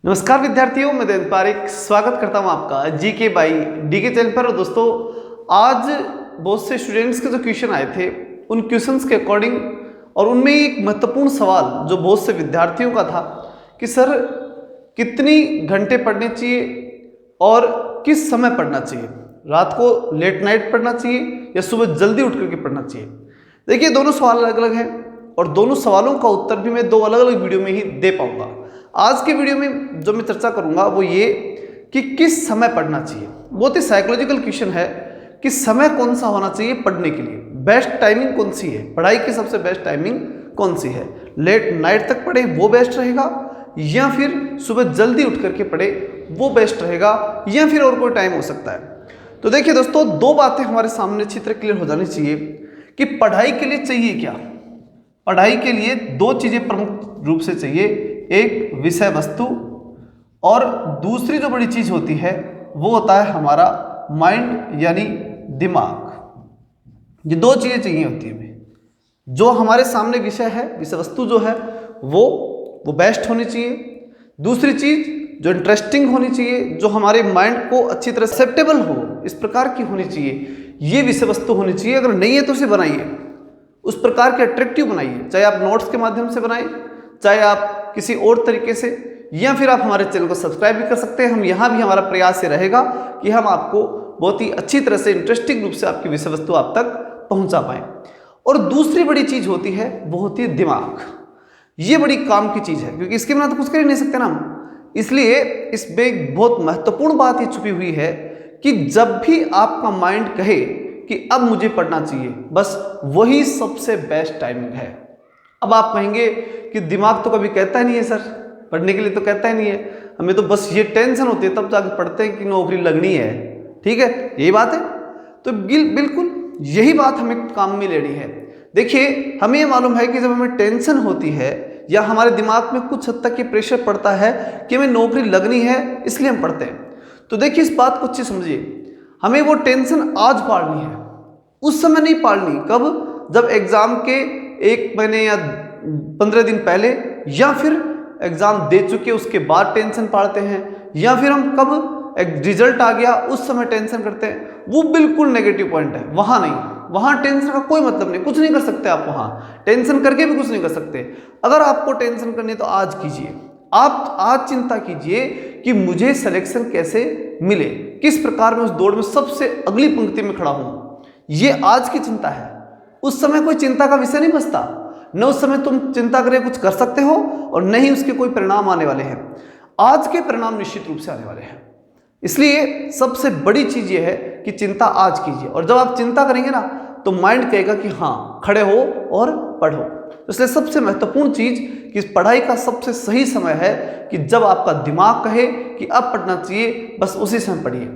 नमस्कार विद्यार्थियों, मैं देवेंद्र पारिक स्वागत करता हूं आपका जीके बाई डीके चैनल पर। और दोस्तों, आज बहुत से स्टूडेंट्स के जो क्वेश्चन आए थे उन क्वेश्चंस के अकॉर्डिंग और उनमें एक महत्वपूर्ण सवाल जो बहुत से विद्यार्थियों का था कि सर कितनी घंटे पढ़ने चाहिए और किस समय पढ़ना चाहिए, रात को लेट नाइट पढ़ना चाहिए या सुबह जल्दी उठ करके पढ़ना चाहिए। देखिए, दोनों सवाल अलग अलग हैं और दोनों सवालों का उत्तर भी मैं दो अलग अलग वीडियो में ही दे पाऊंगा। आज के वीडियो में जो मैं चर्चा करूंगा वो ये कि किस समय पढ़ना चाहिए। बहुत ही साइकोलॉजिकल क्वेश्चन है कि समय कौन सा होना चाहिए पढ़ने के लिए, बेस्ट टाइमिंग कौन सी है, पढ़ाई की सबसे बेस्ट टाइमिंग कौन सी है। लेट नाइट तक पढ़े वो बेस्ट रहेगा या फिर सुबह जल्दी उठ करके पढ़े वो बेस्ट रहेगा या फिर और कोई टाइम हो सकता है। तो देखिए दोस्तों, दो बातें हमारे सामने अच्छी तरह क्लियर हो जानी चाहिए कि पढ़ाई के लिए चाहिए क्या। पढ़ाई के लिए दो चीजें प्रमुख रूप से चाहिए, एक विषय वस्तु और दूसरी जो बड़ी चीज होती है वो होता है हमारा माइंड यानी दिमाग। ये दो चीजें चाहिए होती है हमें। जो हमारे सामने विषय है, विषय वस्तु जो है वो बेस्ट होनी चाहिए। दूसरी चीज जो इंटरेस्टिंग होनी चाहिए, जो हमारे माइंड को अच्छी तरह एक्सेप्टेबल हो, इस प्रकार की होनी चाहिए, ये विषय वस्तु होनी चाहिए। अगर नहीं है तो उसे बनाइए, उस प्रकार के अट्रैक्टिव बनाइए, चाहे आप नोट्स के माध्यम से बनाएं, चाहे आप किसी और तरीके से, या फिर आप हमारे चैनल को सब्सक्राइब भी कर सकते हैं। हम यहाँ भी हमारा प्रयास ये रहेगा कि हम आपको बहुत ही अच्छी तरह से इंटरेस्टिंग रूप से आपकी विषय वस्तु आप तक पहुंचा पाएं। और दूसरी बड़ी चीज होती है वो होती है दिमाग। ये बड़ी काम की चीज है क्योंकि इसके बिना तो कुछ कर ही नहीं सकते ना हम। इसलिए इसमें एक बहुत महत्वपूर्ण बात ये छुपी हुई है कि जब भी आपका माइंड कहे कि अब मुझे पढ़ना चाहिए, बस वही सबसे बेस्ट टाइमिंग है। अब आप कहेंगे कि दिमाग तो कभी कहता ही नहीं है सर, पढ़ने के लिए तो कहता ही नहीं है, हमें तो बस ये टेंशन होती है तब जाके पढ़ते हैं कि नौकरी लगनी है। ठीक है, यही बात है। तो बिल्कुल यही बात हमें काम में लेनी है। देखिए, हमें ये मालूम है कि जब हमें टेंशन होती है या हमारे दिमाग में कुछ हद तक ये प्रेशर पड़ता है कि हमें नौकरी लगनी है, इसलिए हम पढ़ते हैं। तो देखिए, इस बात को अच्छे समझिए, हमें वो टेंशन आज पालनी है, उस समय नहीं पालनी। कब? जब एग्जाम के 1 महीने या 15 दिन पहले, या फिर एग्जाम दे चुके उसके बाद टेंशन पालते हैं, या फिर हम कब एक रिजल्ट आ गया उस समय टेंशन करते हैं। वो बिल्कुल नेगेटिव पॉइंट है, वहां नहीं। वहां टेंशन का कोई मतलब नहीं, कुछ नहीं कर सकते आप, वहां टेंशन करके भी कुछ नहीं कर सकते। अगर आपको टेंशन करनी है तो आज कीजिए। आप आज चिंता कीजिए कि मुझे सिलेक्शन कैसे मिले, किस प्रकार में उस दौड़ में सबसे अगली पंक्ति में खड़ा हूं। ये आज की चिंता है। उस समय कोई चिंता का विषय नहीं बचता। न उस समय तुम चिंता करके कुछ कर सकते हो और न ही उसके कोई परिणाम आने वाले हैं। आज के परिणाम निश्चित रूप से आने वाले हैं। इसलिए सबसे बड़ी चीज ये है कि चिंता आज कीजिए। और जब आप चिंता करेंगे ना तो माइंड कहेगा कि हाँ, खड़े हो और पढ़ो। इसलिए सबसे महत्वपूर्ण चीज कि पढ़ाई का सबसे सही समय है कि जब आपका दिमाग कहे कि अब पढ़ना चाहिए, बस उसी समय पढ़िए।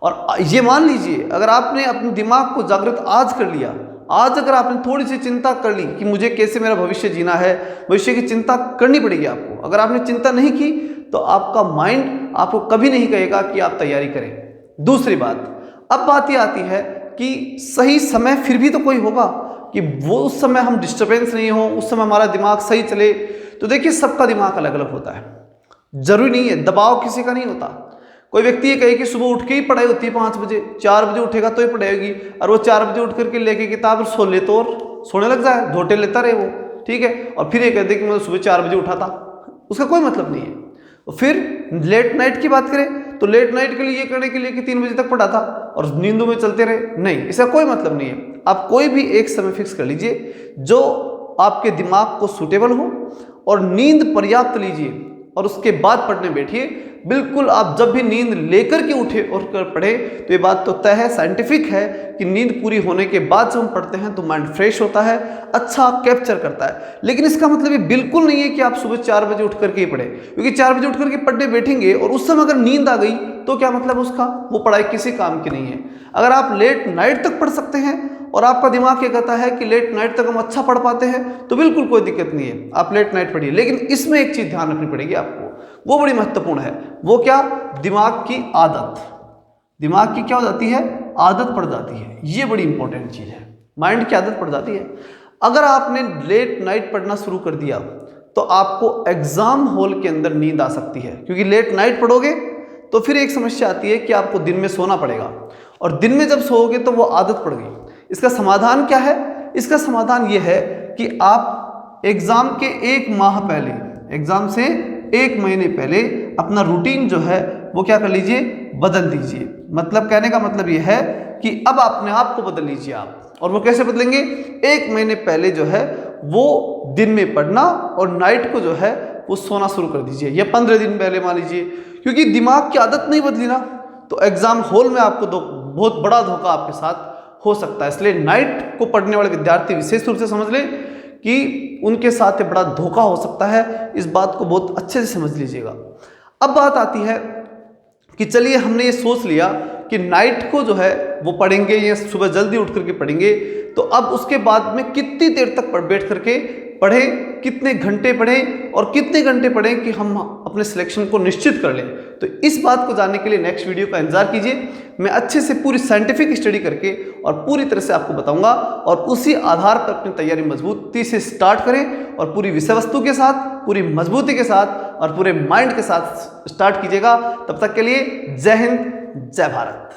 और ये मान लीजिए, अगर आपने अपने दिमाग को जागृत आज कर लिया, आज अगर आपने थोड़ी सी चिंता कर ली कि मुझे कैसे मेरा भविष्य जीना है, भविष्य की चिंता करनी पड़ेगी आपको। अगर आपने चिंता नहीं की तो आपका माइंड आपको कभी नहीं कहेगा कि आप तैयारी करें। दूसरी बात, अब बात ये आती है कि सही समय फिर भी तो कोई होगा कि वो उस समय हम डिस्टर्बेंस नहीं हो, उस समय हमारा दिमाग सही चले। तो देखिए, सबका दिमाग अलग अलग होता है, जरूरी नहीं है, दबाव किसी का नहीं होता। कोई व्यक्ति ये कहे कि सुबह उठ के ही पढ़ाई होती है 5 बजे, 4 बजे उठेगा तो ही पढ़ाई होगी, और वो 4 बजे उठ करके लेके किताब सो ले तो और सोने लग जाए, झोटे लेता रहे वो। ठीक है, और फिर ये कहते कि मैं सुबह 4 बजे उठा था, उसका कोई मतलब नहीं है। तो फिर लेट नाइट की बात करें तो लेट नाइट के लिए ये करने के लिए कि 3 बजे तक पढ़ा था और नींदों में चलते रहे, नहीं, इसका कोई मतलब नहीं है। आप कोई भी एक समय फिक्स कर लीजिए जो आपके दिमाग को सूटेबल हो और नींद पर्याप्त लीजिए और उसके बाद पढ़ने बैठिए। बिल्कुल, आप जब भी नींद लेकर के उठे और कर पढ़े तो ये बात तो तय है, साइंटिफिक है कि नींद पूरी होने के बाद जब हम पढ़ते हैं तो माइंड फ्रेश होता है, अच्छा कैप्चर करता है। लेकिन इसका मतलब ये बिल्कुल नहीं है कि आप सुबह 4 बजे उठ करके ही पढ़े, क्योंकि 4 बजे उठ करके पढ़ने बैठेंगे और उस समय अगर नींद आ गई तो क्या मतलब उसका, वो पढ़ाई किसी काम की नहीं है। अगर आप लेट नाइट तक पढ़ सकते हैं और आपका दिमाग ये कहता है कि लेट नाइट तक हम अच्छा पढ़ पाते हैं, तो बिल्कुल कोई दिक्कत नहीं है, आप लेट नाइट पढ़िए। लेकिन इसमें एक चीज ध्यान रखनी पड़ेगी आपको, वो बड़ी महत्वपूर्ण है। वो क्या? दिमाग की आदत। दिमाग की क्या हो जाती है? आदत पड़ जाती है। ये बड़ी इंपॉर्टेंट चीज है, माइंड की आदत पड़ जाती है। अगर आपने लेट नाइट पढ़ना शुरू कर दिया तो आपको एग्जाम हॉल के अंदर नींद आ सकती है, क्योंकि लेट नाइट पढ़ोगे तो फिर एक समस्या आती है कि आपको दिन में सोना पड़ेगा, और दिन में जब सोओगे तो वो आदत पड़ गई। इसका समाधान क्या है? इसका समाधान ये है कि आप एग्जाम के 1 माह पहले, एग्जाम से 1 महीने पहले अपना रूटीन जो है वो क्या कर लीजिए, बदल दीजिए। मतलब कहने का मतलब ये है कि अब अपने आप को बदल लीजिए आप। और वो कैसे बदलेंगे? 1 महीने पहले जो है वो दिन में पढ़ना और नाइट को जो है वो सोना शुरू कर दीजिए, या 15 दिन पहले मान लीजिए, क्योंकि दिमाग की आदत नहीं बदली ना, तो एग्जाम हॉल में आपको बहुत बड़ा धोखा आपके साथ हो सकता है। इसलिए नाइट को पढ़ने वाले विद्यार्थी विशेष रूप से समझ लें कि उनके साथ ये बड़ा धोखा हो सकता है। इस बात को बहुत अच्छे से समझ लीजिएगा। अब बात आती है कि चलिए हमने ये सोच लिया कि नाइट को जो है वो पढ़ेंगे या सुबह जल्दी उठ करके पढ़ेंगे, तो अब उसके बाद में कितनी देर तक बैठ करके पढ़ें, कितने घंटे पढ़ें और कितने घंटे पढ़ें कि हम अपने सिलेक्शन को निश्चित कर लें। तो इस बात को जानने के लिए नेक्स्ट वीडियो का इंतजार कीजिए। मैं अच्छे से पूरी साइंटिफिक स्टडी करके और पूरी तरह से आपको बताऊंगा, और उसी आधार पर अपनी तैयारी मजबूती से स्टार्ट करें और पूरी विषय वस्तु के साथ, पूरी मजबूती के साथ और पूरे माइंड के साथ स्टार्ट कीजिएगा। तब तक के लिए जय हिंद, जय भारत।